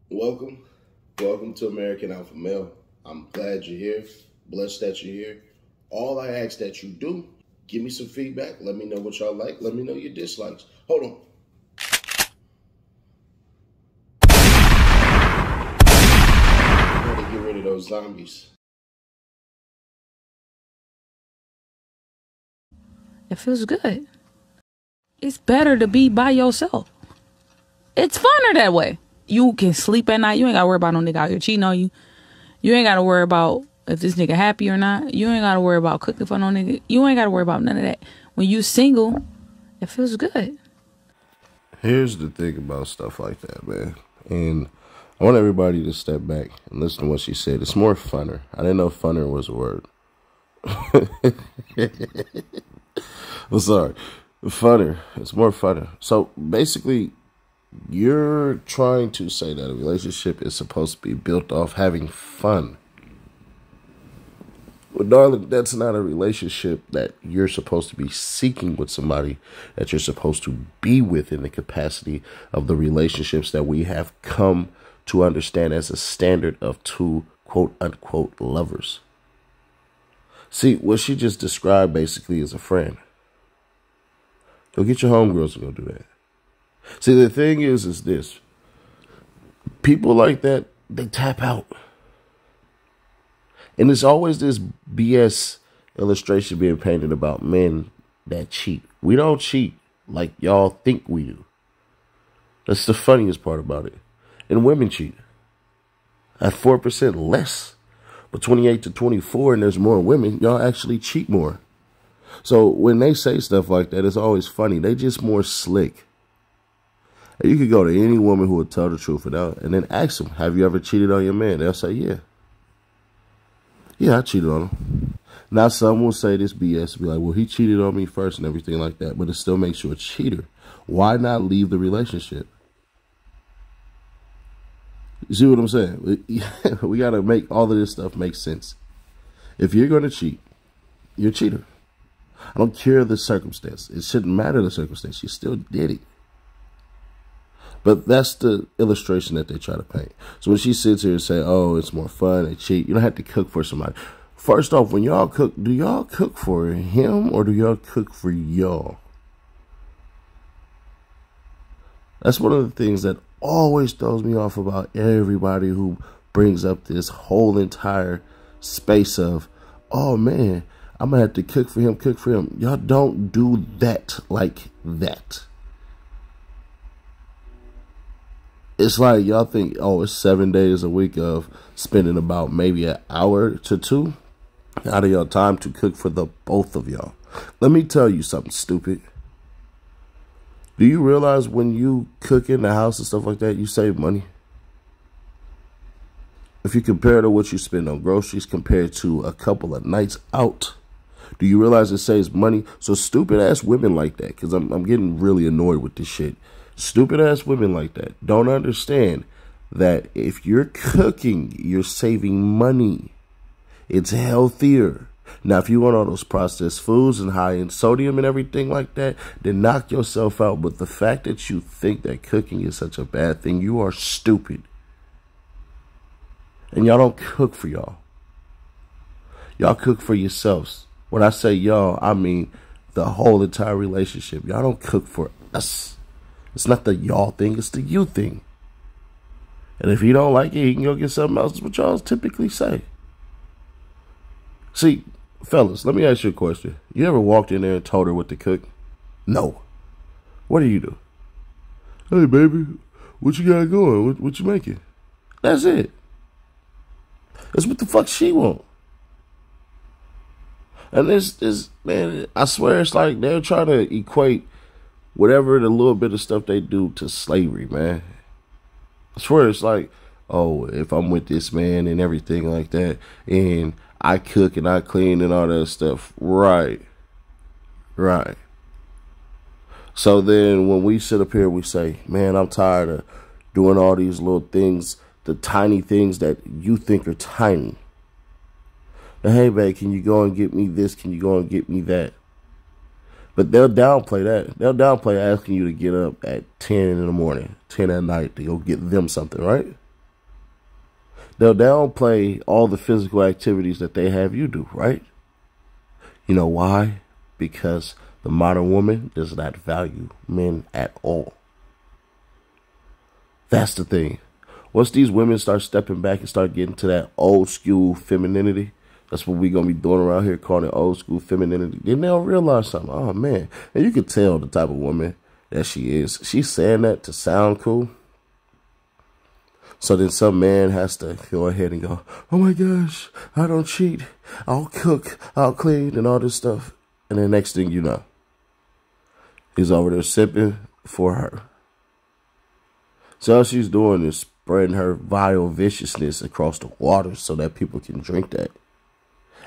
Welcome. Welcome to American Alpha Male. I'm glad you're here. Blessed that you're here. All I ask that you do, give me some feedback. Let me know what y'all like. Let me know your dislikes. Hold on. Gotta get rid of those zombies. It feels good. It's better to be by yourself. It's funner that way. You can sleep at night. You ain't got to worry about no nigga out here cheating on you. You ain't got to worry about if this nigga happy or not. You ain't got to worry about cooking for no nigga. You ain't got to worry about none of that. When you single, it feels good. Here's the thing about stuff like that, man. And I want everybody to step back and listen to what she said. It's more funner. I didn't know funner was a word. I'm sorry. Funner. It's more funner. So basically, you're trying to say that a relationship is supposed to be built off having fun. Well, darling, that's not a relationship that you're supposed to be seeking with somebody that you're supposed to be with in the capacity of the relationships that we have come to understand as a standard of two quote-unquote lovers. See, what she just described basically is a friend. Go get your homegirls and go do that. See, the thing is this. People like that, they tap out. And there's always this BS illustration being painted about men that cheat. We don't cheat like y'all think we do. That's the funniest part about it. And women cheat at 4% less. But 28 to 24, and there's more women, y'all actually cheat more. So when they say stuff like that, it's always funny. They just more slick. And you could go to any woman who would tell the truth and then ask them, have you ever cheated on your man? They'll say, yeah. Yeah, I cheated on him. Now some will say this BS, be like, well, he cheated on me first and everything like that, but it still makes you a cheater. Why not leave the relationship? You see what I'm saying? We got to make all of this stuff make sense. If you're going to cheat, you're a cheater. I don't care the circumstance. It shouldn't matter the circumstance. You still did it. But that's the illustration that they try to paint. So when she sits here and say, oh, it's more fun, they cheat, you don't have to cook for somebody. First off, when y'all cook, do y'all cook for him or do y'all cook for y'all? That's one of the things that always throws me off about everybody who brings up this whole entire space of, oh, man, I'm going to have to cook for him. Y'all don't do that like that. It's like y'all think, oh, it's 7 days a week of spending about maybe an hour to two out of your time to cook for the both of y'all. Let me tell you something stupid. Do you realize when you cook in the house and stuff like that, you save money? If you compare to what you spend on groceries compared to a couple of nights out, do you realize it saves money? So stupid ass women like that, because I'm getting really annoyed with this shit. Stupid ass women like that don't understand that if you're cooking, you're saving money. It's healthier. Now, if you want all those processed foods and high in sodium and everything like that, then knock yourself out. But the fact that you think that cooking is such a bad thing, you are stupid. And y'all don't cook for y'all. Y'all cook for yourselves. When I say y'all, I mean the whole entire relationship. Y'all don't cook for us. It's not the y'all thing, it's the you thing. And if he don't like it, he can go get something else. That's what y'all typically say. See, fellas, let me ask you a question. You ever walked in there and told her what to cook? No. What do you do? Hey, baby, what you got going? What you making? That's it. That's what the fuck she want. And this, man, I swear it's like they're trying to equate whatever the little bit of stuff they do to slavery, man. I swear it's like, oh, if I'm with this man and everything like that, and I cook and I clean and all that stuff. Right. So then when we sit up here, we say, man, I'm tired of doing all these little things, the tiny things that you think are tiny. Now, hey, babe, can you go and get me this? Can you go and get me that? But they'll downplay that. They'll downplay asking you to get up at 10 in the morning, 10 at night to go get them something, right? They'll downplay all the physical activities that they have you do, right? You know why? Because the modern woman does not value men at all. That's the thing. Once these women start stepping back and start getting to that old school femininity, that's what we're going to be doing around here, calling it old school femininity. Then they'll realize something. Oh, man. And you can tell the type of woman that she is. She's saying that to sound cool. So then some man has to go ahead and go, oh, my gosh, I don't cheat. I'll cook, I'll clean, and all this stuff. And then next thing you know, he's over there sipping for her. So all she's doing is spreading her vile viciousness across the water so that people can drink that.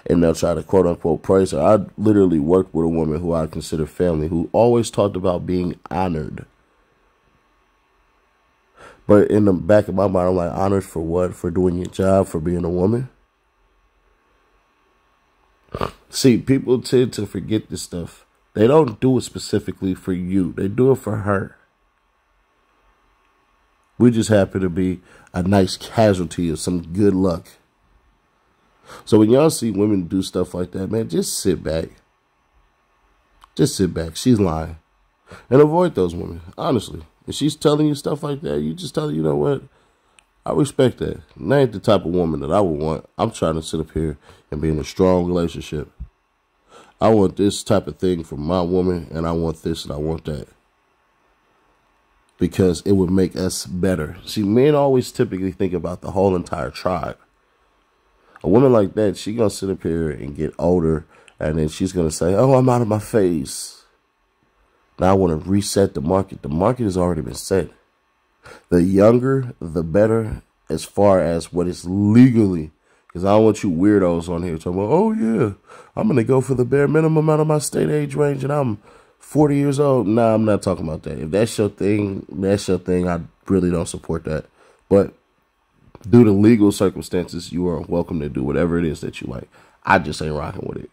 And they'll try to quote unquote praise her. I literally worked with a woman who I consider family, who always talked about being honored. But in the back of my mind, I'm like, honored for what? For doing your job, for being a woman? See, people tend to forget this stuff. They don't do it specifically for you. They do it for her. We just happen to be a nice casualty of some good luck. So when y'all see women do stuff like that, man, just sit back. Just sit back. She's lying. And avoid those women, honestly. If she's telling you stuff like that, you just tell her, you know what? I respect that. And that ain't the type of woman that I would want. I'm trying to sit up here and be in a strong relationship. I want this type of thing from my woman, and I want this and I want that. Because it would make us better. See, men always typically think about the whole entire tribe. A woman like that, she gonna sit up here and get older, and then she's gonna say, oh, I'm out of my phase. Now I want to reset the market. The market has already been set. The younger, the better, as far as what is legally. Because I don't want you weirdos on here talking about, oh, yeah, I'm going to go for the bare minimum out of my state age range, and I'm 40 years old. Nah, I'm not talking about that. If that's your thing, that's your thing. I really don't support that. But due to legal circumstances, you are welcome to do whatever it is that you like. I just ain't rocking with it.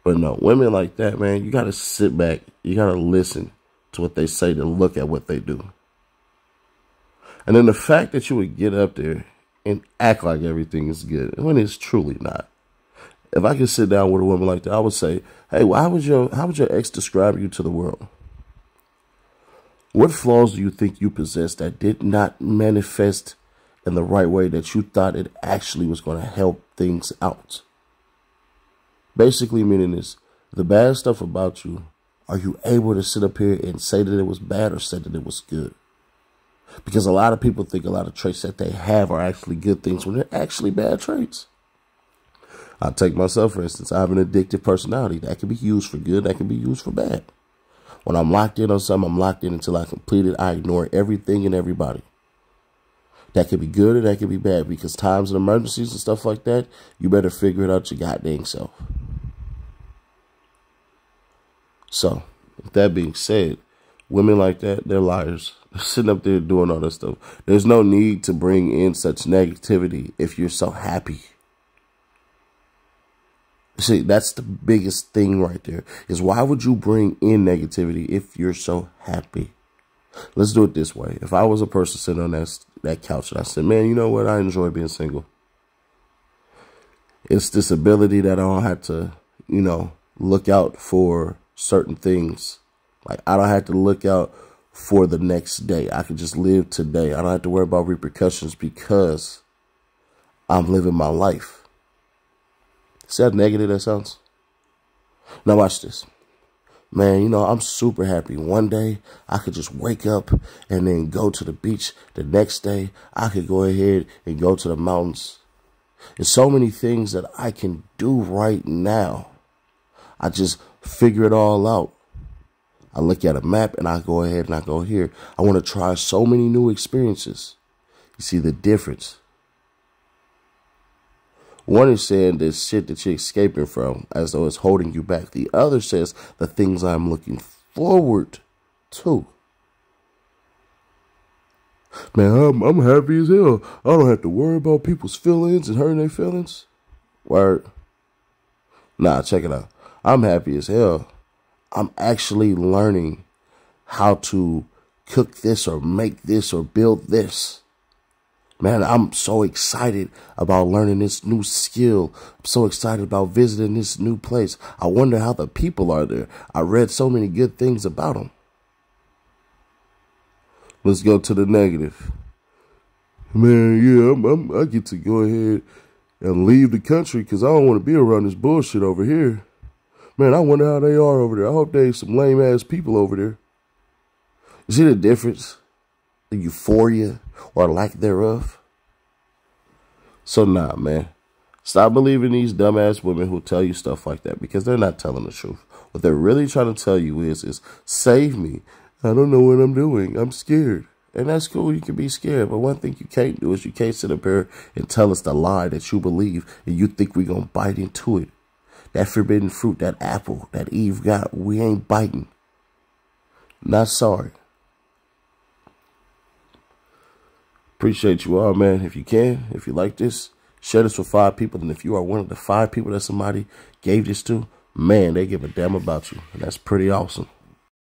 But no, women like that, man, you got to sit back. You got to listen to what they say to look at what they do. And then the fact that you would get up there and act like everything is good when it's truly not. If I could sit down with a woman like that, I would say, hey, well, how would your ex describe you to the world? What flaws do you think you possess that did not manifest in the right way that you thought it actually was going to help things out? Basically meaning this, the bad stuff about you, are you able to sit up here and say that it was bad or say that it was good? Because a lot of people think a lot of traits that they have are actually good things when they're actually bad traits. I'll take myself, for instance. I have an addictive personality. That can be used for good. That can be used for bad. When I'm locked in on something, I'm locked in until I complete it. I ignore everything and everybody. That could be good or that could be bad, because times and emergencies and stuff like that, you better figure it out your goddamn self. So, with that being said, women like that, they're liars. They're sitting up there doing all that stuff. There's no need to bring in such negativity if you're so happy. See, that's the biggest thing right there, is why would you bring in negativity if you're so happy? Let's do it this way. If I was a person sitting on that couch and I said, man, you know what? I enjoy being single. It's this ability that I don't have to, look out for certain things. Like, I don't have to look out for the next day. I can just live today. I don't have to worry about repercussions because I'm living my life. See how negative that sounds? Now watch this. Man, I'm super happy. One day, I could just wake up and then go to the beach. The next day, I could go ahead and go to the mountains. There's so many things that I can do right now. I just figure it all out. I look at a map and I go ahead and I go here. I want to try so many new experiences. You see the difference? One is saying this shit that you're escaping from as though it's holding you back. The other says the things I'm looking forward to. Man, I'm happy as hell. I don't have to worry about people's feelings and hurting their feelings. Word. Nah, check it out. I'm happy as hell. I'm actually learning how to cook this or make this or build this. Man, I'm so excited about learning this new skill. I'm so excited about visiting this new place. I wonder how the people are there. I read so many good things about them. Let's go to the negative. Man, yeah, I get to go ahead and leave the country because I don't want to be around this bullshit over here. Man, I wonder how they are over there. I hope they ain't some lame-ass people over there. You see the difference? The euphoria or lack thereof? So, nah, man. Stop believing these dumbass women who tell you stuff like that because they're not telling the truth. What they're really trying to tell you is save me. I don't know what I'm doing. I'm scared. And that's cool. You can be scared. But one thing you can't do is you can't sit up here and tell us the lie that you believe and you think we're going to bite into it. That forbidden fruit, that apple that Eve got, we ain't biting. Not sorry. Appreciate you all, man. If you can, if you like this, share this with 5 people. And if you are one of the 5 people that somebody gave this to, man, they give a damn about you. And that's pretty awesome.